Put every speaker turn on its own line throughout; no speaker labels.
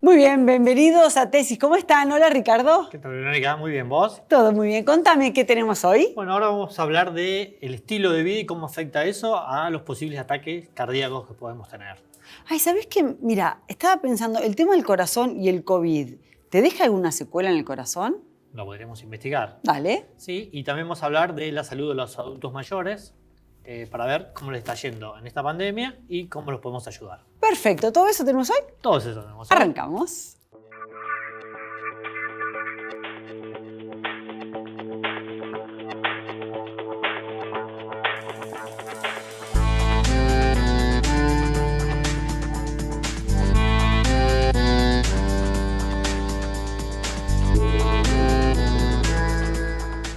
Muy bien, bienvenidos a Tesis. ¿Cómo están? Hola, Ricardo.
¿Qué tal, Verónica? Muy bien, ¿vos?
Todo muy bien. Contame, ¿qué tenemos hoy?
Bueno, ahora vamos a hablar del estilo de vida y cómo afecta eso a los posibles ataques cardíacos que podemos tener.
Ay, ¿sabés qué? Mira, estaba pensando, el tema del corazón y el COVID, ¿te deja alguna secuela en el corazón?
Lo podremos investigar.
Dale.
Sí, y también vamos a hablar de la salud de los adultos mayores para ver cómo les está yendo en esta pandemia y cómo los podemos ayudar.
Perfecto, ¿todo eso tenemos hoy?
Todo eso tenemos hoy.
Arrancamos.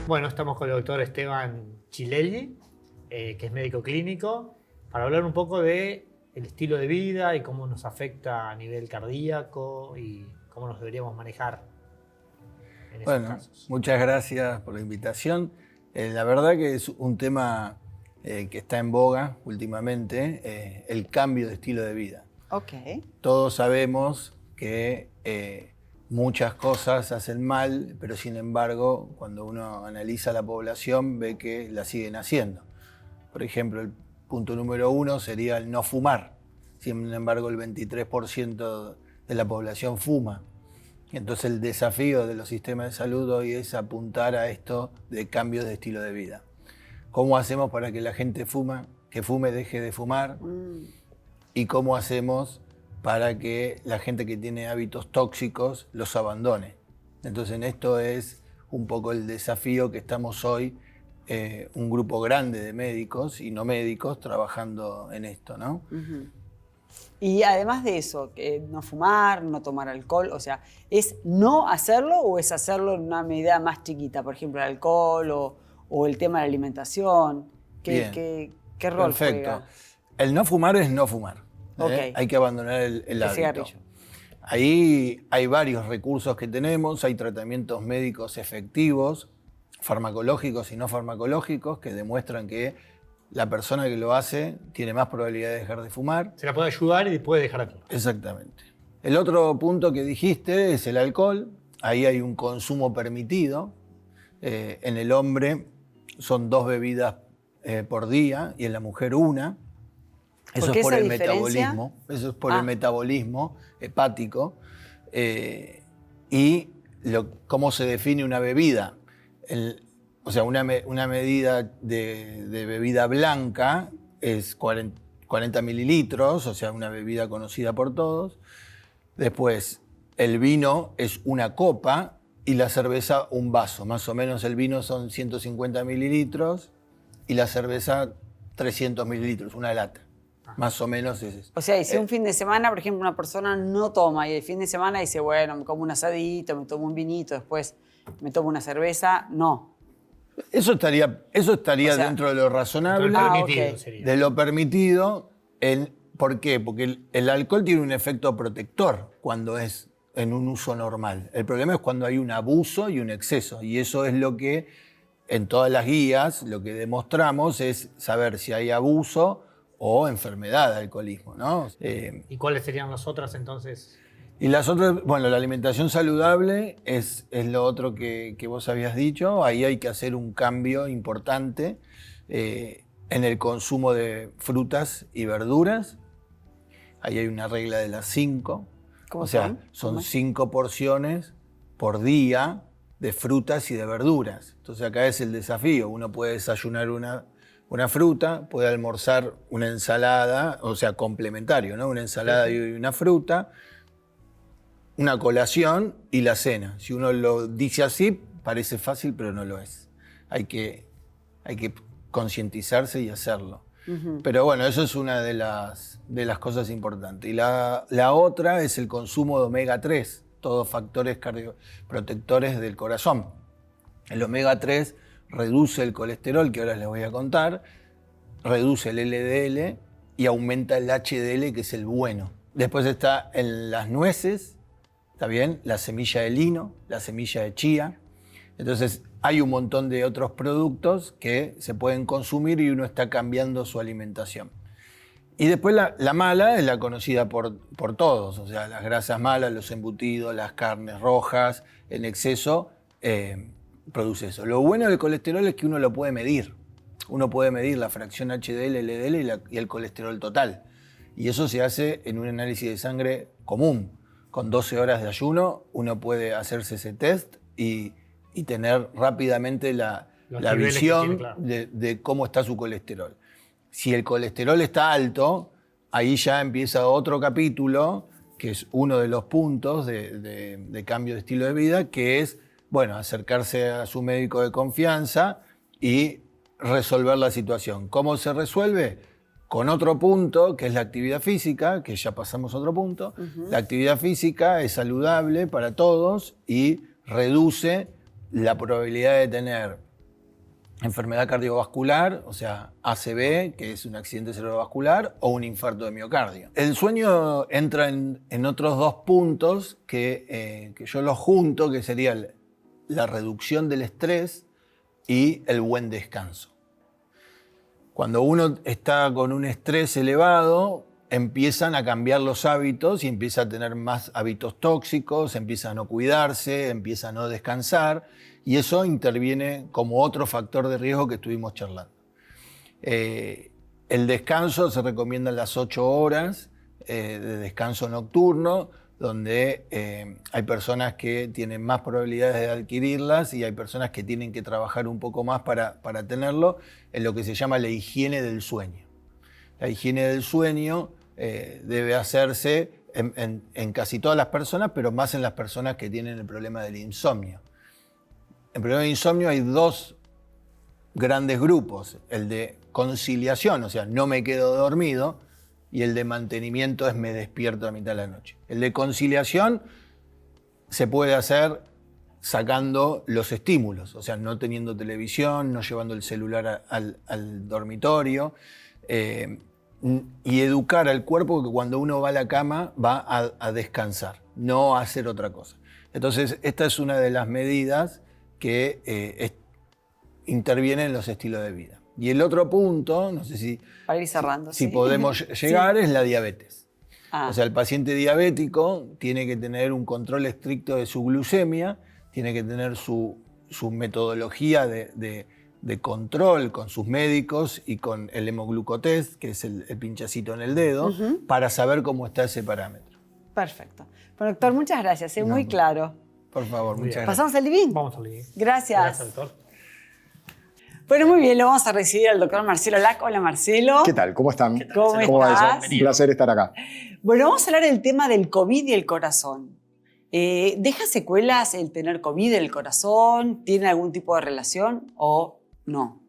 Bueno, estamos con el doctor Esteban Chilelli, que es médico clínico, para hablar un poco de el estilo de vida y cómo nos afecta a nivel cardíaco y cómo nos deberíamos manejar en esos casos.
Muchas gracias por la invitación. La verdad que es un tema que está en boga últimamente, el cambio de estilo de vida.
Ok.
Todos sabemos que muchas cosas hacen mal, pero sin embargo, cuando uno analiza la población, ve que la siguen haciendo. Por ejemplo, el punto número 1 sería el no fumar. Sin embargo, el 23% de la población fuma. Entonces, el desafío de los sistemas de salud hoy es apuntar a esto de cambios de estilo de vida. ¿Cómo hacemos para que la gente que fume deje de fumar? ¿Y cómo hacemos para que la gente que tiene hábitos tóxicos los abandone? Entonces, en esto es un poco el desafío que estamos hoy, un grupo grande de médicos y no médicos trabajando en esto, ¿no?
Uh-huh. Y además de eso, no fumar, no tomar alcohol, o sea, ¿es no hacerlo o es hacerlo en una medida más chiquita? Por ejemplo, el alcohol o el tema de la alimentación. ¿Qué rol juega?
El no fumar es no fumar.
Okay.
Hay que abandonar el hábito.
Cigarrillo.
Ahí hay varios recursos que tenemos, hay tratamientos médicos efectivos, farmacológicos y no farmacológicos, que demuestran que la persona que lo hace tiene más probabilidad de dejar de fumar.
Se la puede ayudar y puede dejar de fumar.
Exactamente. El otro punto que dijiste es el alcohol. Ahí hay un consumo permitido. En el hombre son 2 bebidas por día y en la mujer 1. Eso es por el metabolismo. Eso es por el metabolismo hepático. Y cómo se define una bebida. O sea, una medida de bebida blanca es 40 mililitros, o sea, una bebida conocida por todos. Después, el vino es una copa y la cerveza un vaso. Más o menos el vino son 150 mililitros y la cerveza 300 mililitros, una lata. Más o menos es eso.
O sea, y si un fin de semana, por ejemplo, una persona no toma y el fin de semana dice, bueno, me como un asadito, me tomo un vinito, después me tomo una cerveza, no.
Eso estaría o sea, dentro de lo razonable, de lo permitido. ¿Por qué? Porque el alcohol tiene un efecto protector cuando es en un uso normal. El problema es cuando hay un abuso y un exceso. Y eso es lo que en todas las guías lo que demostramos es saber si hay abuso o enfermedad de alcoholismo, ¿no?
¿Y cuáles serían las otras entonces?
Y las otras, bueno, la alimentación saludable es lo otro que vos habías dicho. Ahí hay que hacer un cambio importante en el consumo de frutas y verduras. Ahí hay una regla de las 5.
¿Cómo
o sea, son 5 porciones por día de frutas y de verduras. Entonces acá es el desafío. Uno puede desayunar una fruta, puede almorzar una ensalada, o sea, complementario, ¿no? Una ensalada y una fruta, una colación y la cena. Si uno lo dice así, parece fácil, pero no lo es. Hay que concientizarse y hacerlo. Uh-huh. Pero bueno, eso es una de las cosas importantes. Y la otra es el consumo de omega 3, todos factores cardioprotectores del corazón. El omega 3 reduce el colesterol, que ahora les voy a contar, reduce el LDL y aumenta el HDL, que es el bueno. Después está en las nueces, ¿está bien? La semilla de lino, la semilla de chía. Entonces, hay un montón de otros productos que se pueden consumir y uno está cambiando su alimentación. Y después la mala es la conocida por todos, o sea, las grasas malas, los embutidos, las carnes rojas, en exceso, produce eso. Lo bueno del colesterol es que uno lo puede medir. Uno puede medir la fracción HDL, LDL y el colesterol total. Y eso se hace en un análisis de sangre común. Con 12 horas de ayuno uno puede hacerse ese test y tener rápidamente la visión de cómo está su colesterol. Si el colesterol está alto, ahí ya empieza otro capítulo, que es uno de los puntos de cambio de estilo de vida, que es, bueno, acercarse a su médico de confianza y resolver la situación. ¿Cómo se resuelve? Con otro punto, que es la actividad física, que ya pasamos a otro punto. La actividad física es saludable para todos y reduce la probabilidad de tener enfermedad cardiovascular, o sea, ACV, que es un accidente cerebrovascular, o un infarto de miocardio. El sueño entra en otros dos puntos que yo los junto, que sería la reducción del estrés y el buen descanso. Cuando uno está con un estrés elevado, empiezan a cambiar los hábitos y empieza a tener más hábitos tóxicos, empieza a no cuidarse, empieza a no descansar, y eso interviene como otro factor de riesgo que estuvimos charlando. El descanso se recomienda las 8 horas de descanso nocturno, donde hay personas que tienen más probabilidades de adquirirlas y hay personas que tienen que trabajar un poco más para tenerlo, en lo que se llama la higiene del sueño. La higiene del sueño debe hacerse en casi todas las personas, pero más en las personas que tienen el problema del insomnio. En el problema de insomnio hay dos grandes grupos, el de conciliación, o sea, no me quedo dormido, y el de mantenimiento es me despierto a mitad de la noche. El de conciliación se puede hacer sacando los estímulos, o sea, no teniendo televisión, no llevando el celular al dormitorio, y educar al cuerpo que cuando uno va a la cama va a descansar, no a hacer otra cosa. Entonces, esta es una de las medidas que intervienen en los estilos de vida. Y el otro punto, no sé si,
para ir cerrando,
si podemos llegar, es la diabetes.
Ah.
O sea, el paciente diabético tiene que tener un control estricto de su glucemia, tiene que tener su metodología de control con sus médicos y con el hemoglucotest, que es el pinchacito en el dedo, para saber cómo está ese parámetro.
Perfecto. Bueno, doctor, muchas gracias. Es muy claro.
Por favor, muchas gracias.
¿Pasamos al living?
Vamos al living.
Gracias.
Gracias, doctor.
Bueno, muy bien, lo vamos a recibir al doctor Marcelo Lac. Hola, Marcelo.
¿Qué tal? ¿Cómo están?
¿Cómo
va
estás?
eso? Un placer estar acá.
Bueno, vamos a hablar del tema del COVID y el corazón. ¿Deja secuelas el tener COVID el corazón? ¿Tiene algún tipo de relación o no?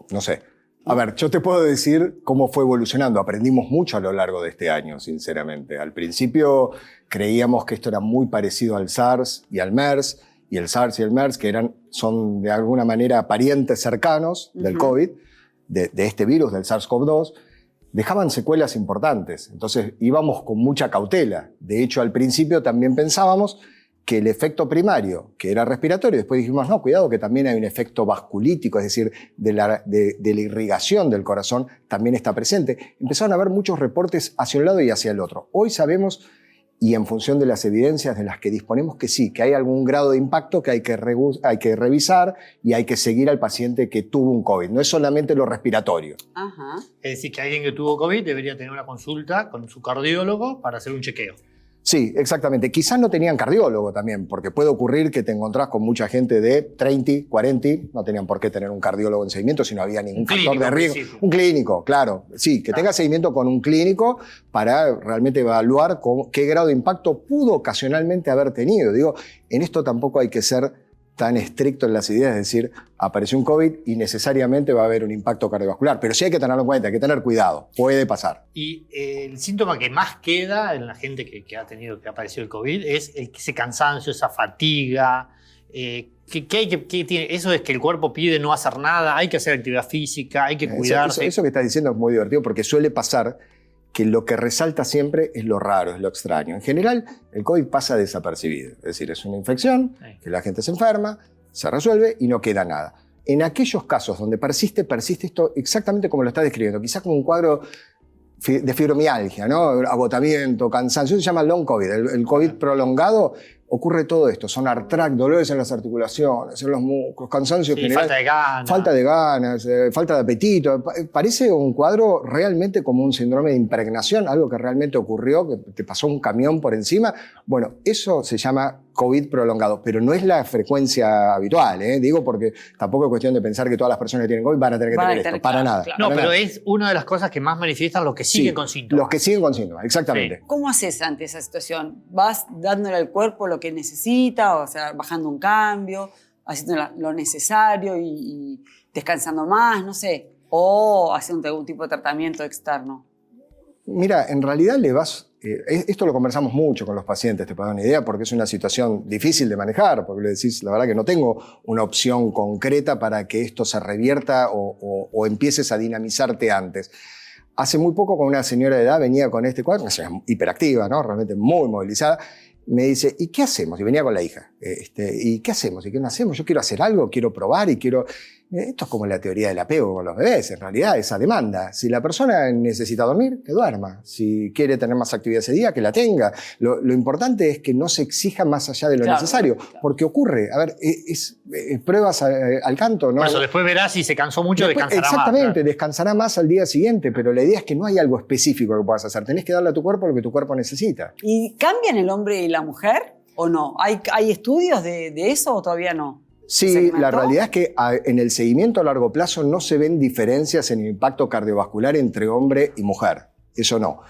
No sé. A ver, yo te puedo decir cómo fue evolucionando. Aprendimos mucho a lo largo de este año, sinceramente. Al principio creíamos que esto era muy parecido al SARS y al MERS, y el SARS y el MERS, que son de alguna manera parientes cercanos del COVID, de este virus, del SARS-CoV-2, dejaban secuelas importantes. Entonces íbamos con mucha cautela. De hecho, al principio también pensábamos que el efecto primario, que era respiratorio, después dijimos, no, cuidado, que también hay un efecto vasculítico, es decir, de la irrigación del corazón, también está presente. Empezaron a haber muchos reportes hacia un lado y hacia el otro. Hoy sabemos, y en función de las evidencias de las que disponemos, que sí, que hay algún grado de impacto que hay que revisar y hay que seguir al paciente que tuvo un COVID. No es solamente lo respiratorio.
Ajá.
Es decir, que alguien que tuvo COVID debería tener una consulta con su cardiólogo para hacer un chequeo.
Sí, exactamente. Quizás no tenían cardiólogo también, porque puede ocurrir que te encontrás con mucha gente de 30, 40, no tenían por qué tener un cardiólogo en seguimiento si no había ningún factor de riesgo. Un clínico, claro. Sí, que tenga seguimiento con un clínico para realmente evaluar qué grado de impacto pudo ocasionalmente haber tenido. Digo, en esto tampoco hay que ser tan estricto en las ideas, es decir, apareció un COVID y necesariamente va a haber un impacto cardiovascular. Pero sí hay que tenerlo en cuenta, hay que tener cuidado, puede pasar.
Y el síntoma que más queda en la gente que ha aparecido el COVID es ese cansancio, esa fatiga. ¿Qué tiene? Eso es que el cuerpo pide no hacer nada, hay que hacer actividad física, hay que cuidarse.
Eso que estás diciendo es muy divertido porque suele pasar que lo que resalta siempre es lo raro, es lo extraño. En general, el COVID pasa desapercibido. Es decir, es una infección, que la gente se enferma, se resuelve y no queda nada. En aquellos casos donde persiste esto exactamente como lo está describiendo, quizás como un cuadro de fibromialgia, ¿no? Agotamiento, cansancio, eso se llama long COVID. El COVID prolongado ocurre todo esto, son artractos, dolores en las articulaciones, en los músculos, cansancio general.
Falta de ganas.
Falta de ganas, falta de apetito. Parece un cuadro realmente como un síndrome de impregnación, algo que realmente ocurrió, que te pasó un camión por encima. Bueno, eso se llama COVID prolongado, pero no es la frecuencia habitual, ¿eh? Digo porque tampoco es cuestión de pensar que todas las personas que tienen COVID van a tener que tener esto, para nada.
No,
para
pero
nada.
es una de las cosas que más manifiestan los que siguen con síntomas.
Los que siguen con síntomas, exactamente.
¿Cómo haces ante esa situación? ¿Vas dándole al cuerpo lo que necesita, o sea, bajando un cambio, haciendo lo necesario y descansando más, no sé? ¿O haciendo algún tipo de tratamiento externo?
Mira, en realidad le vas... esto lo conversamos mucho con los pacientes, te puedo dar una idea, porque es una situación difícil de manejar, porque le decís, la verdad que no tengo una opción concreta para que esto se revierta o empieces a dinamizarte antes. Hace muy poco con una señora de edad venía con este cuadro, una señora hiperactiva, ¿no? Realmente muy movilizada. Me dice, ¿y qué hacemos? Y venía con la hija. ¿Y qué hacemos? ¿Y qué no hacemos? Yo quiero hacer algo, quiero probar y quiero... Esto es como la teoría del apego con los bebés, en realidad, esa demanda. Si la persona necesita dormir, que duerma. Si quiere tener más actividad ese día, que la tenga. Lo importante es que no se exija más allá de lo necesario, porque ocurre. A ver, pruebas al canto, ¿no?
Por eso, después verás si se cansó mucho, descansará más.
Exactamente, descansará más al día siguiente, pero la idea es que no hay algo específico que puedas hacer. Tenés que darle a tu cuerpo lo que tu cuerpo necesita.
¿Y cambian el hombre y la mujer o no? ¿Hay estudios de eso o todavía no?
Sí, la realidad es que en el seguimiento a largo plazo no se ven diferencias en el impacto cardiovascular entre hombre y mujer. Eso no.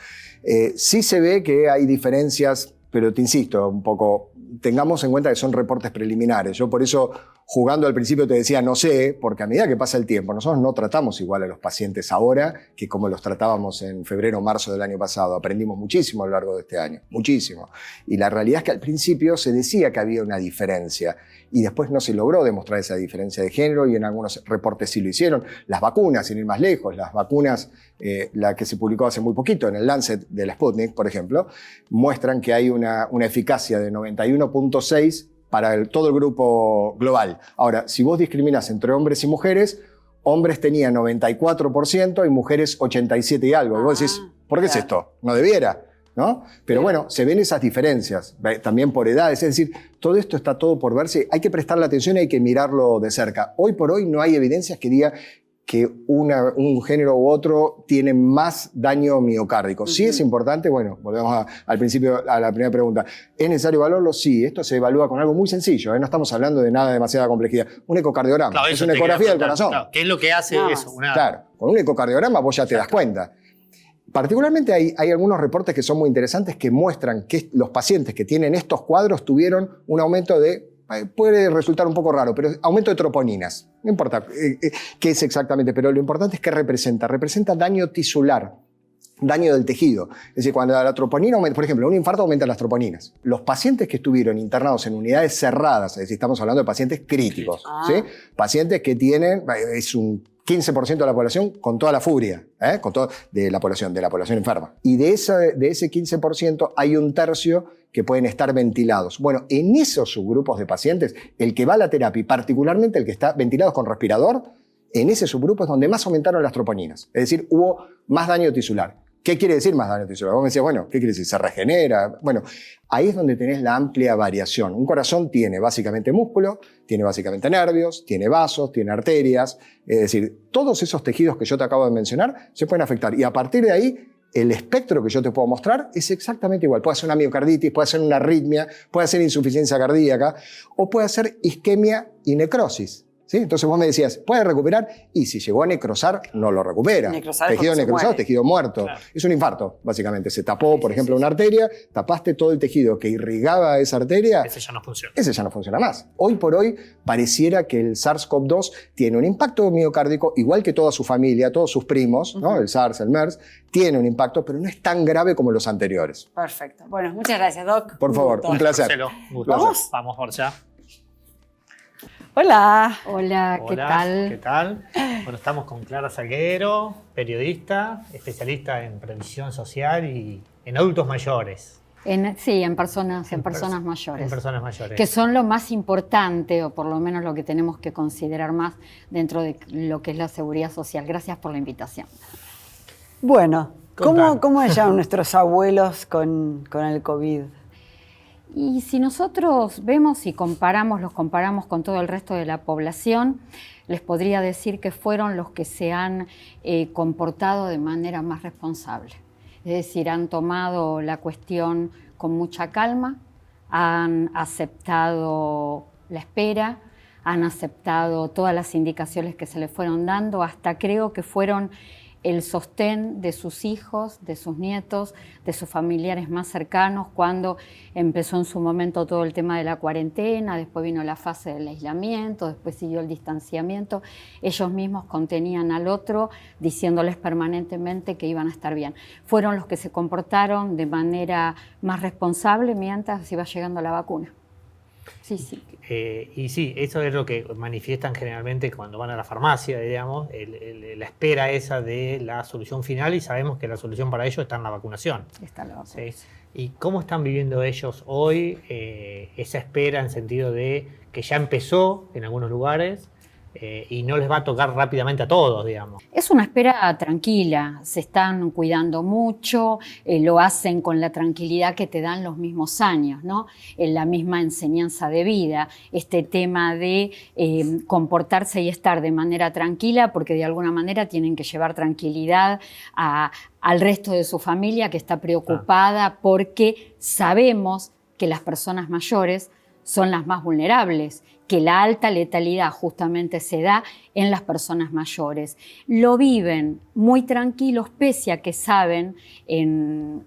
Sí se ve que hay diferencias, pero te insisto, un poco, tengamos en cuenta que son reportes preliminares. Yo por eso, jugando al principio te decía no sé, porque a medida que pasa el tiempo, nosotros no tratamos igual a los pacientes ahora que como los tratábamos en febrero o marzo del año pasado. Aprendimos muchísimo a lo largo de este año, muchísimo. Y la realidad es que al principio se decía que había una diferencia y después no se logró demostrar esa diferencia de género y en algunos reportes sí lo hicieron. Las vacunas, sin ir más lejos, las vacunas, la que se publicó hace muy poquito en el Lancet de la Sputnik, por ejemplo, muestran que hay una eficacia de 91.6 para todo el grupo global. Ahora, si vos discriminás entre hombres y mujeres, hombres tenían 94% y mujeres 87 y algo. Y vos decís, ¿por qué es esto? No debiera, ¿no? Pero bueno, se ven esas diferencias, también por edades. Es decir, todo esto está todo por verse. Hay que prestarle atención y hay que mirarlo de cerca. Hoy por hoy no hay evidencias que diga que un género u otro tiene más daño miocárdico. Sí es importante, bueno, volvemos al principio, a la primera pregunta. ¿Es necesario evaluarlo? Sí, esto se evalúa con algo muy sencillo, no estamos hablando de nada de demasiada complejidad. Un ecocardiograma,
claro,
es una ecografía del corazón.
Claro, ¿qué es lo que hace eso?
Claro, con un ecocardiograma vos ya te das cuenta. Particularmente hay algunos reportes que son muy interesantes que muestran que los pacientes que tienen estos cuadros tuvieron un aumento de... Puede resultar un poco raro, pero aumento de troponinas. No importa qué es exactamente, pero lo importante es que representa. Representa daño tisular, daño del tejido. Es decir, cuando la troponina aumenta, por ejemplo, un infarto aumenta las troponinas. Los pacientes que estuvieron internados en unidades cerradas, es decir, estamos hablando de pacientes críticos, ¿sí? Pacientes que tienen, es un 15% de la población con toda la furia, con todo, de la población enferma. Y de ese 15% hay un tercio que pueden estar ventilados. Bueno, en esos subgrupos de pacientes, el que va a la terapia, y particularmente el que está ventilado con respirador, en ese subgrupo es donde más aumentaron las troponinas. Es decir, hubo más daño tisular. ¿Qué quiere decir más daño tisular? Vos me decías, bueno, ¿qué quiere decir? ¿Se regenera? Bueno, ahí es donde tenés la amplia variación. Un corazón tiene básicamente músculo, tiene básicamente nervios, tiene vasos, tiene arterias. Es decir, todos esos tejidos que yo te acabo de mencionar se pueden afectar. Y a partir de ahí, el espectro que yo te puedo mostrar es exactamente igual. Puede ser una miocarditis, puede ser una arritmia, puede ser insuficiencia cardíaca o puede ser isquemia y necrosis. ¿Sí? Entonces vos me decías, ¿puede recuperar? Y si llegó a necrosar, no lo recupera. Tejido necrosado, tejido muerto. Claro. Es un infarto, básicamente. Se tapó, por ejemplo, una arteria, tapaste todo el tejido que irrigaba esa arteria.
Ese ya no funciona.
Ese ya no funciona más. Hoy por hoy pareciera que el SARS-CoV-2 tiene un impacto miocárdico igual que toda su familia, todos sus primos, ¿no? El SARS, el MERS, tiene un impacto, pero no es tan grave como los anteriores.
Perfecto. Bueno, muchas gracias, Doc.
Por favor, un placer.
¿Vamos?
Vamos por allá.
Hola.
Hola, ¿qué tal?
¿Qué tal? Bueno, estamos con Clara Salguero, periodista, especialista en previsión social y en adultos mayores.
Sí, en personas mayores.
En personas mayores.
Que son lo más importante, o por lo menos lo que tenemos que considerar más dentro de lo que es la seguridad social. Gracias por la invitación.
Bueno,
Contanos.
¿Cómo llevan nuestros abuelos con el COVID?
Y si nosotros vemos y los comparamos con todo el resto de la población, les podría decir que fueron los que se han comportado de manera más responsable. Es decir, han tomado la cuestión con mucha calma, han aceptado la espera, han aceptado todas las indicaciones que se les fueron dando, hasta creo que fueron el sostén de sus hijos, de sus nietos, de sus familiares más cercanos, cuando empezó en su momento todo el tema de la cuarentena, después vino la fase del aislamiento, después siguió el distanciamiento. Ellos mismos contenían al otro, diciéndoles permanentemente que iban a estar bien. Fueron los que se comportaron de manera más responsable mientras iba llegando la vacuna. Sí, sí.
Y sí, eso es lo que manifiestan generalmente cuando van a la farmacia, digamos, la espera esa de la solución final, y sabemos que la solución para ello está en la vacunación.
Está la vacuna.
¿Sí? ¿Y cómo están viviendo ellos hoy esa espera en sentido de que ya empezó en algunos lugares y no les va a tocar rápidamente a todos, digamos?
Es una espera tranquila, se están cuidando mucho, lo hacen con la tranquilidad que te dan los mismos años, ¿no? La misma enseñanza de vida, este tema de comportarse y estar de manera tranquila, porque de alguna manera tienen que llevar tranquilidad al resto de su familia, que está preocupada porque sabemos que las personas mayores son las más vulnerables, que la alta letalidad justamente se da en las personas mayores. Lo viven muy tranquilos, pese a que saben en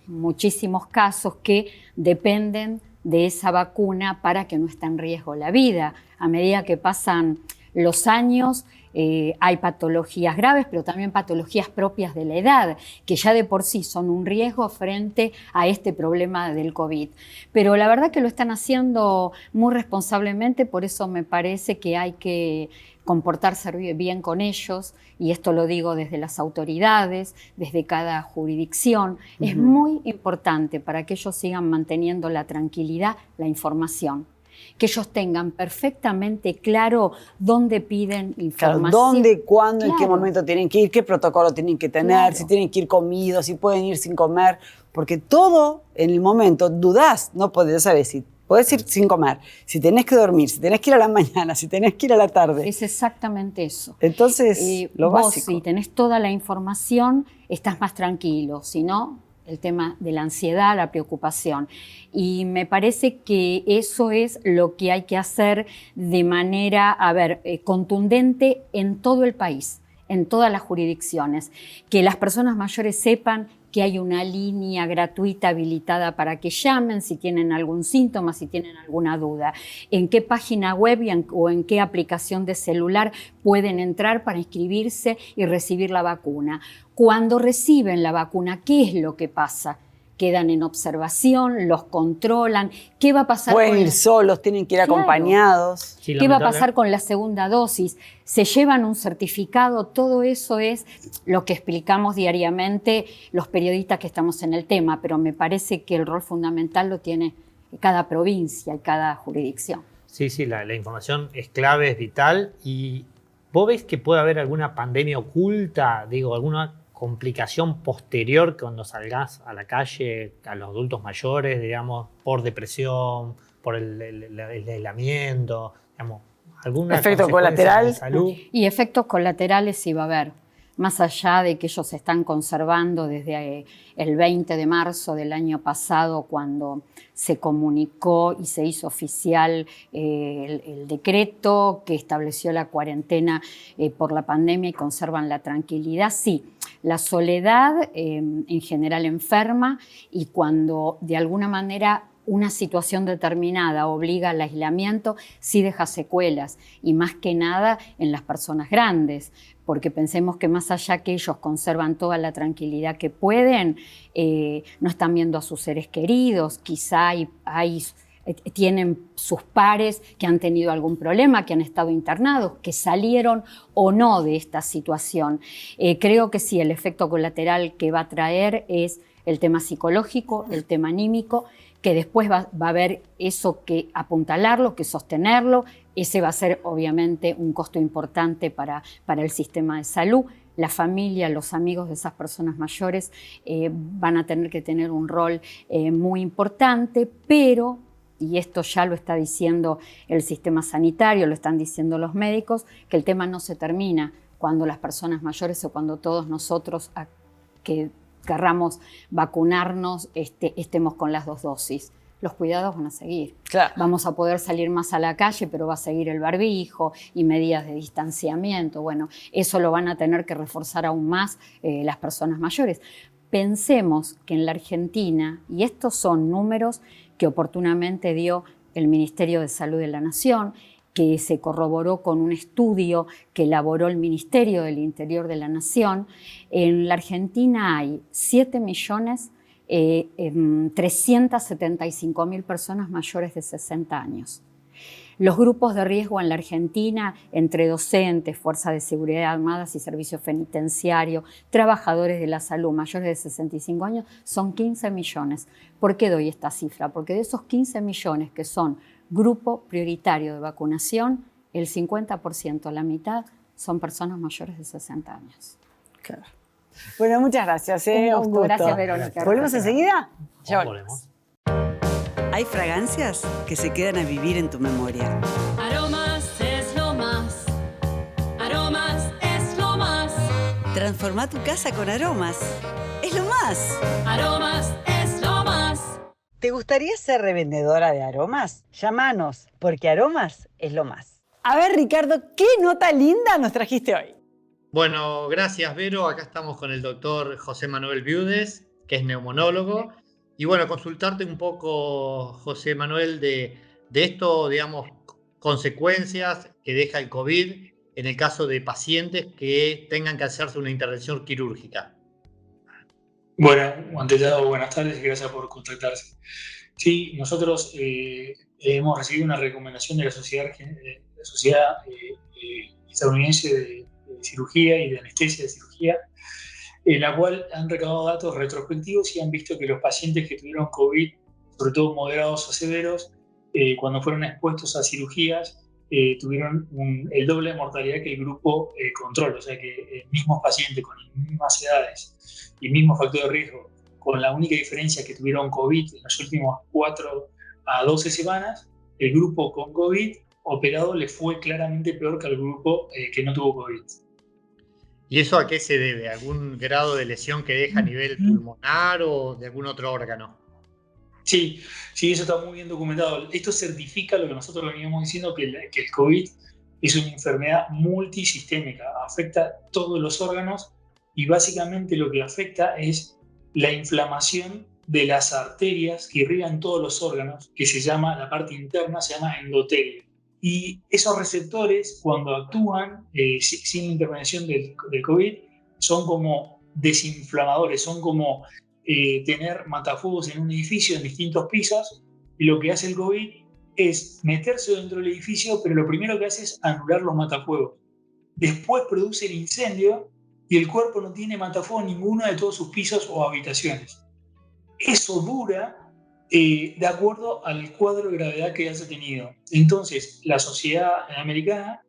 muchísimos casos que dependen de esa vacuna para que no esté en riesgo la vida. A medida que pasan los años, hay patologías graves, pero también patologías propias de la edad, que ya de por sí son un riesgo frente a este problema del COVID. Pero la verdad que lo están haciendo muy responsablemente, por eso me parece que hay que comportarse bien con ellos, y esto lo digo desde las autoridades, desde cada jurisdicción. Es muy importante para que ellos sigan manteniendo la tranquilidad, la información. Que ellos tengan perfectamente claro dónde piden información.
Claro, dónde, cuándo, en qué
Claro.
momento tienen que ir, qué protocolo tienen que tener,
Claro.
si tienen que ir comidos, si pueden ir sin comer, porque todo en el momento dudás, no podés saber si podés ir sin comer, si tenés que dormir, si tenés que ir a la mañana, si tenés que ir a la tarde.
Es exactamente eso.
Entonces, lo
vos,
básico.
si tenés toda la información, estás más tranquilo. Si no, el tema de la ansiedad, la preocupación. Y me parece que eso es lo que hay que hacer de manera, contundente en todo el país, en todas las jurisdicciones. Que las personas mayores sepan que hay una línea gratuita habilitada para que llamen si tienen algún síntoma, si tienen alguna duda. En qué página web o en qué aplicación de celular pueden entrar para inscribirse y recibir la vacuna. Cuando reciben la vacuna, ¿qué es lo que pasa? Quedan en observación, los controlan. ¿Qué va a pasar?
Pueden ir solos, tienen que ir
Claro.
acompañados.
Sí,
¿Qué va a
lamentable.
pasar con la segunda dosis? ¿Se llevan un certificado? Todo eso es lo que explicamos diariamente los periodistas que estamos en el tema, pero me parece que el rol fundamental lo tiene cada provincia y cada jurisdicción.
Sí, sí, la información es clave, es vital. ¿Y vos ves que puede haber alguna pandemia oculta, alguna complicación posterior cuando salgas a la calle, a los adultos mayores, digamos, por depresión, por el aislamiento, digamos, alguna
Efecto
consecuencia
colateral.
de salud?
Y efectos colaterales sí va a haber, más allá de que ellos se están conservando desde el 20 de marzo del año pasado, cuando se comunicó y se hizo oficial el decreto que estableció la cuarentena por la pandemia y conservan la tranquilidad. Sí, la soledad en general enferma, y cuando de alguna manera una situación determinada obliga al aislamiento, sí deja secuelas, y más que nada en las personas grandes, porque pensemos que más allá que ellos conservan toda la tranquilidad que pueden, no están viendo a sus seres queridos, quizá tienen sus pares que han tenido algún problema, que han estado internados, que salieron o no de esta situación. Creo que sí, el efecto colateral que va a traer es el tema psicológico, el tema anímico, que después va a haber eso que apuntalarlo, que sostenerlo. Ese va a ser obviamente un costo importante para el sistema de salud, la familia, los amigos de esas personas mayores van a tener que tener un rol muy importante, pero, y esto ya lo está diciendo el sistema sanitario, lo están diciendo los médicos, que el tema no se termina cuando las personas mayores o cuando todos nosotros que querramos vacunarnos estemos con las 2 dosis. Los cuidados van a seguir.
Claro.
Vamos a poder salir más a la calle, pero va a seguir el barbijo y medidas de distanciamiento. Bueno, eso lo van a tener que reforzar aún más las personas mayores. Pensemos que en la Argentina, y estos son números que oportunamente dio el Ministerio de Salud de la Nación, que se corroboró con un estudio que elaboró el Ministerio del Interior de la Nación, en la Argentina hay 7.375.000 personas mayores de 60 años. Los grupos de riesgo en la Argentina, entre docentes, fuerzas de seguridad armadas y servicios penitenciarios, trabajadores de la salud mayores de 65 años, son 15 millones. ¿Por qué doy esta cifra? Porque de esos 15 millones que son grupo prioritario de vacunación, el 50%, la mitad, son personas mayores de 60 años.
Claro. Bueno, muchas gracias.
Un
Un
gusto.
gusto.
Gracias, Verónica.
¿Volvemos enseguida? Ya
Volvemos.
Hay fragancias que se quedan a vivir en tu memoria.
Aromas es lo más. Aromas es lo más.
Transforma tu casa con aromas. Es lo más.
Aromas es lo más.
¿Te gustaría ser revendedora de aromas? Llámanos, porque aromas es lo más. A ver, Ricardo, ¿qué nota linda nos trajiste hoy?
Bueno, gracias, Vero. Acá estamos con el doctor José Manuel Viudes, que es neumonólogo. Y bueno, consultarte un poco, José Manuel, de esto, digamos, consecuencias que deja el COVID en el caso de pacientes que tengan que hacerse una intervención quirúrgica.
Bueno, ante todo, buenas tardes y gracias por contactarse. Sí, nosotros hemos recibido una recomendación de la Sociedad Estadounidense de Cirugía y de Anestesia de Cirugía, en la cual han recabado datos retrospectivos y han visto que los pacientes que tuvieron COVID, sobre todo moderados o severos, cuando fueron expuestos a cirugías, tuvieron el doble de mortalidad que el grupo control. O sea que mismos pacientes con las mismas edades y mismo factor de riesgo, con la única diferencia que tuvieron COVID en las últimas 4 a 12 semanas, el grupo con COVID operado le fue claramente peor que al grupo que no tuvo COVID.
¿Y eso a qué se debe? ¿Algún grado de lesión que deja a nivel pulmonar o de algún otro órgano?
Sí, eso está muy bien documentado. Esto certifica lo que nosotros veníamos diciendo, que el COVID es una enfermedad multisistémica, afecta todos los órganos y básicamente lo que afecta es la inflamación de las arterias que irrigan todos los órganos, que se llama, la parte interna se llama endotelio. Y esos receptores, cuando actúan sin intervención del COVID, son como desinflamadores, son como tener matafuegos en un edificio en distintos pisos, y lo que hace el COVID es meterse dentro del edificio, pero lo primero que hace es anular los matafuegos. Después produce el incendio y el cuerpo no tiene matafuegos en ninguno de todos sus pisos o habitaciones. Eso dura de acuerdo al cuadro de gravedad que haya tenido. Entonces, la Sociedad Americana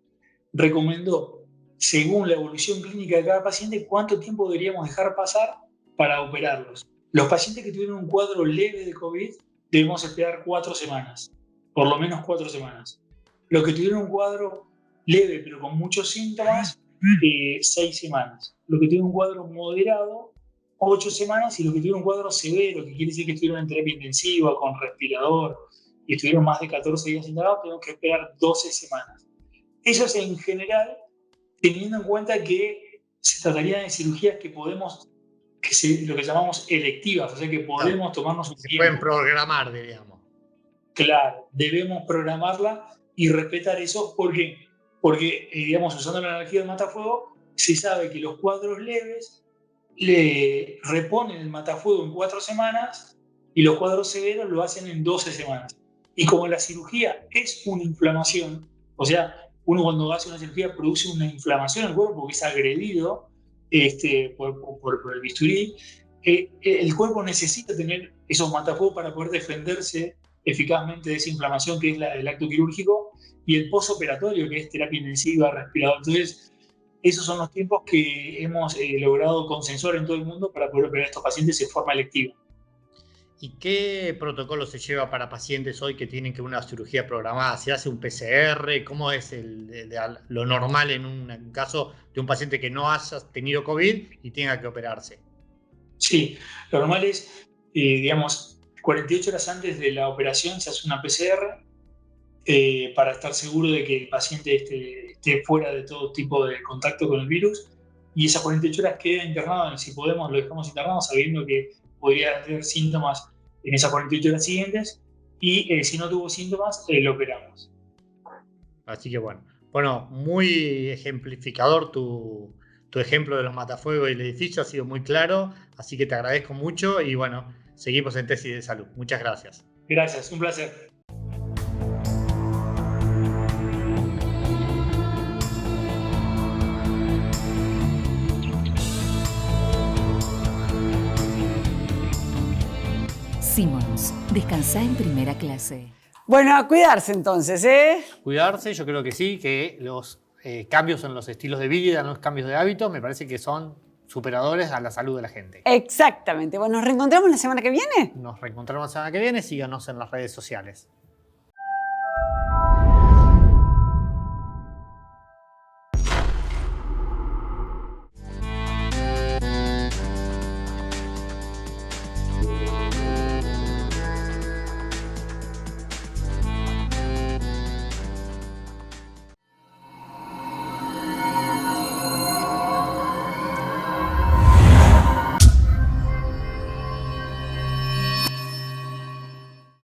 recomendó, según la evolución clínica de cada paciente, cuánto tiempo deberíamos dejar pasar para operarlos. Los pacientes que tuvieron un cuadro leve de COVID debemos esperar 4 semanas, por lo menos 4 semanas. Los que tuvieron un cuadro leve pero con muchos síntomas, 6 semanas. Los que tuvieron un cuadro moderado, 8 semanas, y los que tuvieron un cuadro severo, que quiere decir que estuvieron en terapia intensiva, con respirador, y estuvieron más de 14 días sin trabajo, tenemos que esperar 12 semanas. Eso es en general, teniendo en cuenta que se trataría de cirugías que podemos, lo que llamamos electivas, o sea que podemos tomarnos un tiempo.
Se pueden programar, digamos.
Claro, debemos programarla y respetar eso. ¿Por qué? Porque, digamos, usando la energía del matafuego, se sabe que los cuadros leves le reponen el matafuego en 4 semanas y los cuadros severos lo hacen en 12 semanas. Y como la cirugía es una inflamación, o sea, uno cuando hace una cirugía produce una inflamación en el cuerpo porque es agredido por el bisturí, el cuerpo necesita tener esos matafuegos para poder defenderse eficazmente de esa inflamación que es el acto quirúrgico y el postoperatorio, que es terapia intensiva, respirador. Entonces, esos son los tiempos que hemos logrado consensuar en todo el mundo para poder operar a estos pacientes en forma electiva.
¿Y qué protocolo se lleva para pacientes hoy que tienen que una cirugía programada? ¿Se hace un PCR? ¿Cómo es lo normal en un caso de un paciente que no haya tenido COVID y tenga que operarse?
Sí, lo normal es, digamos, 48 horas antes de la operación se hace una PCR para estar seguro de que el paciente esté fuera de todo tipo de contacto con el virus, y esas 48 horas queda internado, si podemos lo dejamos internado sabiendo que podría tener síntomas en esas 48 horas siguientes, y si no tuvo síntomas, lo operamos.
Así que bueno, muy ejemplificador tu ejemplo de los matafuegos y el edificio, ha sido muy claro, así que te agradezco mucho y bueno, seguimos en Tesis de Salud. Muchas gracias.
Gracias, un placer.
Simmons, descansa en primera clase.
Bueno, a cuidarse entonces, ¿eh?
Cuidarse, yo creo que sí, que los cambios en los estilos de vida, en los cambios de hábitos, me parece que son superadores a la salud de la gente.
Exactamente. Bueno, ¿nos reencontramos la semana que viene?
Nos reencontramos la semana que viene, síganos en las redes sociales.